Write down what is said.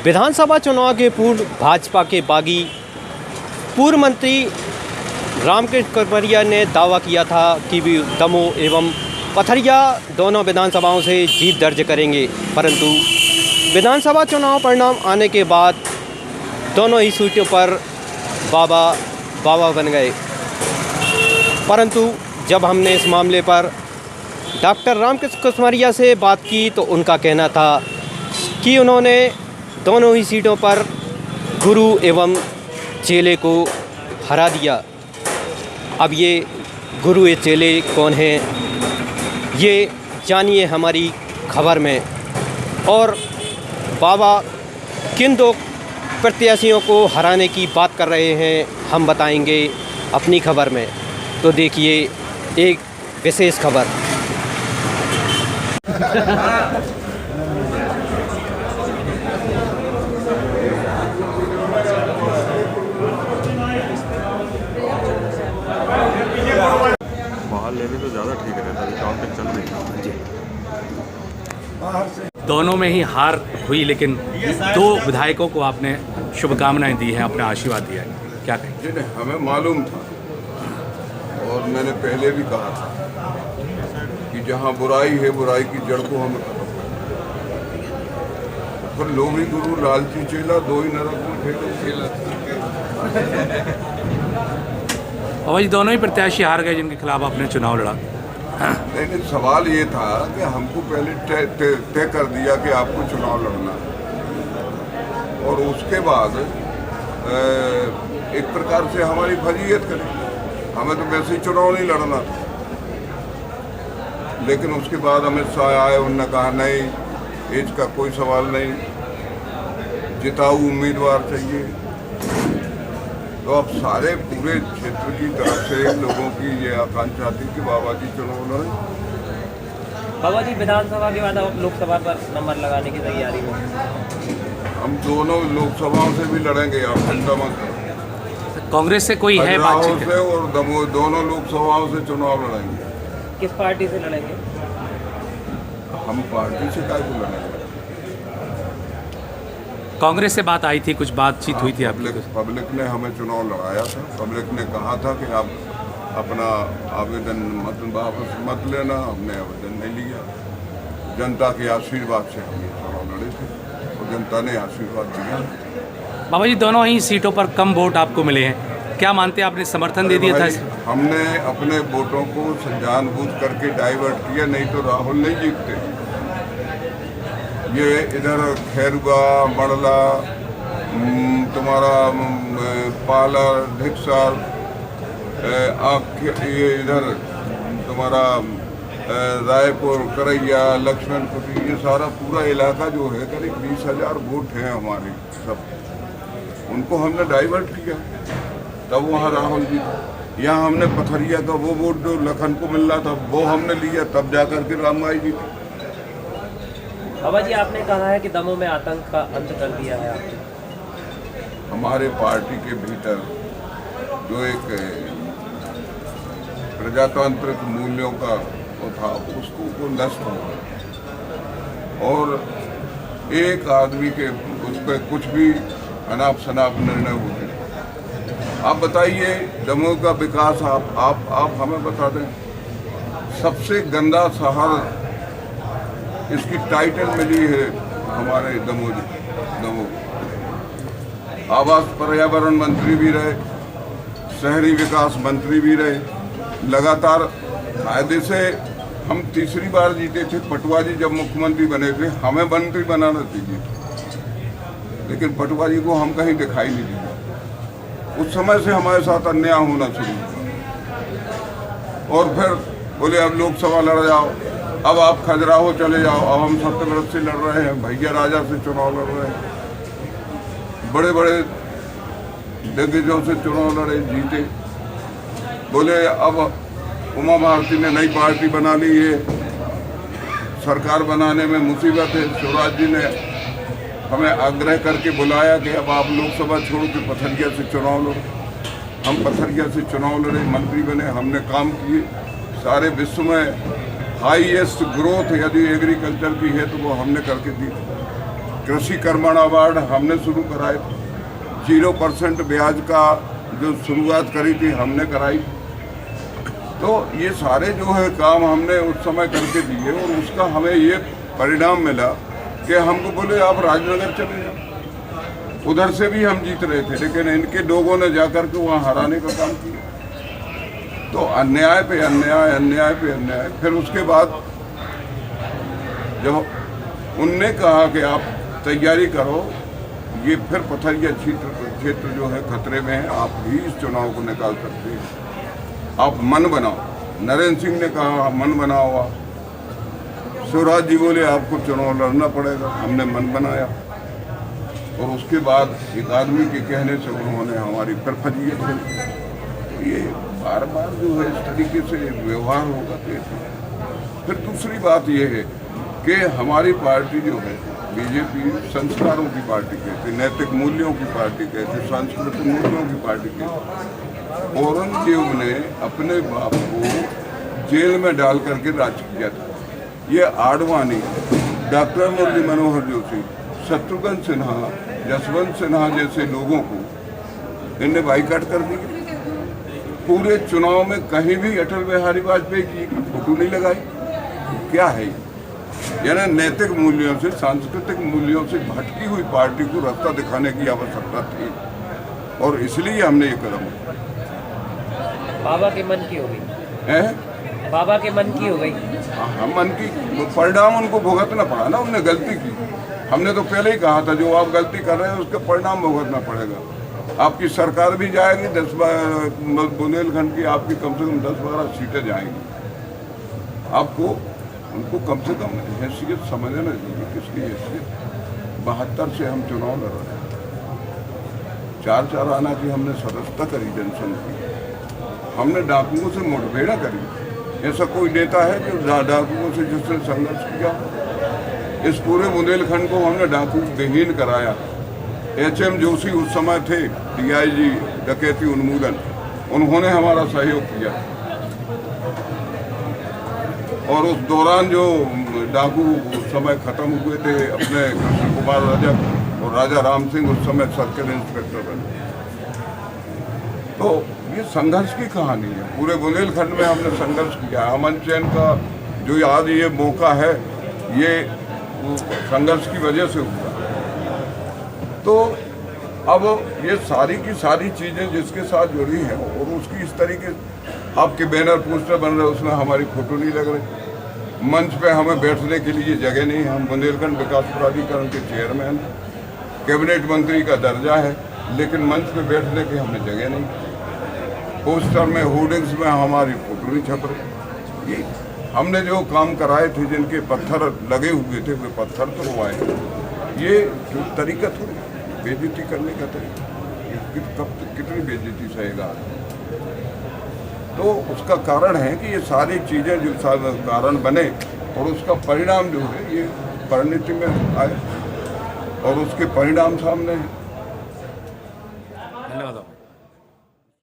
विधानसभा चुनाव के पूर्व भाजपा के बागी पूर्व मंत्री रामकृष्ण ककमरिया ने दावा किया था कि वे दमोह एवं पथरिया दोनों विधानसभाओं से जीत दर्ज करेंगे, परंतु विधानसभा चुनाव परिणाम आने के बाद दोनों ही सीटों पर बाबा बन गए। परंतु जब हमने इस मामले पर डॉक्टर रामकृष्ण ककमरिया से बात की तो उनका कहना था कि उन्होंने दोनों ही सीटों पर गुरु एवं चेले को हरा दिया। अब ये गुरु या चेले कौन हैं, ये जानिए हमारी खबर में। और बाबा किन दो प्रत्याशियों को हराने की बात कर रहे हैं, हम बताएंगे अपनी खबर में। तो देखिए एक विशेष खबर। बाहर लेने तो ज़्यादा ठीक रहता है, काम पे चल रही है। दोनों में ही हार हुई, लेकिन दो विधायकों को आपने शुभकामनाएं दी हैं, अपना आशीर्वाद दिया है, क्या कहें? जी, हमें मालूम था और मैंने पहले भी कहा था कि जहाँ बुराई है, बुराई की जड़ को हमें खत्म करना। पर लोभी गुरु लालची चेला, दो ही नरक में फेंके। बाबा जी, दोनों ही प्रत्याशी हार गए जिनके खिलाफ आपने चुनाव लड़ा। नहीं, सवाल ये था कि हमको पहले तय कर दिया कि आपको चुनाव लड़ना है और उसके बाद एक प्रकार से हमारी फजीयत करें। हमें तो वैसे ही चुनाव नहीं लड़ना था, लेकिन उसके बाद अमित शाह आए, उन्होंने कहा नहीं, एज का कोई सवाल नहीं, जिताऊ उम्मीदवार चाहिए। तो अब सारे पूरे क्षेत्र की तरफ से लोगों की ये आकांक्षा थी कि बाबा जी चुनाव लड़े। बाबा जी, विधानसभा के बाद आप लोकसभा पर नंबर लगाने की तैयारी में? हम दोनों लोकसभाओं से भी लड़ेंगे, आप चिंता मत करें। कांग्रेस से कोई है बातचीत? से और दमोह दोनों लोकसभाओं से चुनाव लड़ेंगे। किस पार्टी से लड़ेंगे? हम पार्टी से क्या लड़ेंगे? कांग्रेस से बात आई थी, कुछ बातचीत हुई थी आपकी? पब्लिक ने हमें चुनाव लड़ाया था। पब्लिक ने कहा था कि आप अपना आवेदन वापस मत लेना। हमने आवेदन नहीं लिया। जनता के आशीर्वाद से हम ये चुनाव लड़े थे और जनता ने आशीर्वाद दिया। बाबा जी, दोनों ही सीटों पर कम वोट आपको मिले हैं, क्या मानते हैं? आपने समर्थन दे दिया था? हमने अपने वोटों को जानबूझ करके डाइवर्ट किया, नहीं तो राहुल नहीं जीतते। ये इधर खैरुआ, मड़ला, तुम्हारा पालर, ढिक्सर, ये इधर तुम्हारा रायपुर, करैया, लक्ष्मणपुर, ये सारा पूरा इलाका जो है करीब 20,000 वोट हैं हमारे सब, उनको हमने डाइवर्ट किया, तब वहाँ राहुल जी। यहाँ हमने पथरिया का वो वोट जो लखन को मिल रहा था वो हमने लिया, तब जाकर के रामबाई जी। बाबा जी, आपने कहा है कि दमोह में आतंक का अंत कर दिया है आपने। हमारे पार्टी के भीतर जो एक प्रजातांत्रिक मूल्यों का वो था, उसको वो नष्ट हो गया और एक आदमी के उस पर कुछ भी अनाप शनाप निर्णय होते। आप बताइए, दमोह का विकास आप हमें बता दें। सबसे गंदा शहर इसकी टाइटल मिली है हमारे दमोह। आवास पर्यावरण मंत्री भी रहे, शहरी विकास मंत्री भी रहे, लगातार कायदे से हम तीसरी बार जीते थे। पटवा जी जब मुख्यमंत्री बने थे, हमें मंत्री बनाना चाहिए, लेकिन पटवा जी को हम कहीं दिखाई नहीं दिया। उस समय से हमारे साथ अन्याय होना शुरू हुआ और फिर बोले अब लोकसभा लड़ जाओ, अब आप खजुराहो चले जाओ। अब हम सत्यव्रत से लड़ रहे हैं, भैया राजा से चुनाव लड़ रहे हैं, बड़े बड़े दिग्गजों से चुनाव लड़े, जीते। बोले अब उमा भारती ने नई पार्टी बना ली है, सरकार बनाने में मुसीबत है। शिवराज जी ने हमें आग्रह करके बुलाया कि अब आप लोकसभा छोड़ के पथरिया से चुनाव लड़ो। हम पथरिया से चुनाव लड़े, मंत्री बने, हमने काम किए। सारे विश्व में हाईएस्ट ग्रोथ यदि एग्रीकल्चर की है तो वो हमने करके दी थी। कृषि कर्मण अवार्ड हमने शुरू कराए थे, 0% ब्याज का जो शुरुआत करी थी हमने कराई। तो ये सारे जो है काम हमने उस समय करके दिए और उसका हमें ये परिणाम मिला कि हमको बोले आप राजनगर चले जाओ। उधर से भी हम जीत रहे थे, लेकिन इनके लोगों ने जाकर के वहाँ हराने का काम किया। तो अन्याय पे अन्याय, अन्याय पे अन्याय। फिर उसके बाद जब उनने कहा कि आप तैयारी करो, ये फिर पथरिया क्षेत्र जो है खतरे में है, आप भी इस चुनाव को निकाल सकते हैं, आप मन बनाओ। नरेंद्र सिंह ने कहा मन बनाओ आप। शिवराज जी बोले आपको चुनाव लड़ना पड़ेगा, हमने मन बनाया। और उसके बाद एक आदमी के कहने से उन्होंने हमारी फिर फजीयत करी। तो ये बार बार जो है इस तरीके से व्यवहार होगा। फिर दूसरी बात ये है कि हमारी पार्टी जो है बीजेपी संस्कारों की पार्टी कहती, नैतिक मूल्यों की पार्टी कहती, सांस्कृतिक मूल्यों की पार्टी कहती। औरंगजेब ने अपने बाप को जेल में डाल करके राज किया था। ये आडवाणी, डॉक्टर मुरली मनोहर जोशी, शत्रुघ्न सिन्हा, जसवंत सिन्हा जैसे लोगों को इनने बाइकाट कर दिया। पूरे चुनाव में कहीं भी अटल बिहारी वाजपेयी की फोटो नहीं लगाई। क्या है ये? यानी नैतिक मूल्यों से, सांस्कृतिक मूल्यों से भटकी हुई पार्टी को रास्ता दिखाने की आवश्यकता थी और इसलिए हमने ये कदम उठाया। बाबा के मन की हो गई है, बाबा के मन की हो गई। हम मन की परिणाम उनको भुगतना पड़ा ना, उनने गलती की। हमने तो पहले ही कहा था जो आप गलती कर रहे हैं उसके परिणाम भुगतना पड़ेगा। आपकी सरकार भी जाएगी, 10 बुंदेलखंड की आपकी कम से कम 10-12 सीटें जाएंगी। आपको उनको कम से कम हैसियत समझना चाहिए, किसकी हैसियत। 72 से हम चुनाव लड़ रहे हैं, 4-4 आना की हमने सदस्यता करी जनसंघ की। हमने डाकुओं से मुठभेड़ करी। ऐसा कोई नेता है जो डाकुओं से जिसने संघर्ष किया? इस पूरे बुंदेलखंड को हमने डाकू विहीन कराया। HM जोशी उस समय थे DIG डकैती उन्मूलन, उन्होंने हमारा सहयोग किया। और उस दौरान जो डाकू उस समय खत्म हुए थे अपने कृष्ण कुमार रजक और राजा राम सिंह उस समय सर्किल इंस्पेक्टर बने। तो ये संघर्ष की कहानी है। पूरे बुंदेलखंड में हमने संघर्ष किया। अमन चैन का जो आज ये मौका है, ये संघर्ष की वजह से हुआ। तो अब ये सारी की सारी चीज़ें जिसके साथ जुड़ी हैं और उसकी इस तरीके आपके बैनर पोस्टर बन रहे, उसमें हमारी फोटो नहीं लग रही। मंच पे हमें बैठने के लिए जगह नहीं। हम बुंदेलखंड विकास प्राधिकरण के चेयरमैन, कैबिनेट मंत्री का दर्जा है, लेकिन मंच पे बैठने की हमें जगह नहीं। पोस्टर में, होर्डिंग्स में हमारी फोटो नहीं छप रही। ये हमने जो काम कराए थे, जिनके पत्थर लगे हुए थे, वे पत्थर तुड़वाए। ये जो तरीका थोड़ी बेइज्जती करने का तरीका, कितनी बेइज्जती सहेगा। तो उसका कारण है कि ये सारी चीज़ें जो कारण बने और उसका परिणाम जो है ये परिणति में आए और उसके परिणाम सामने हैं।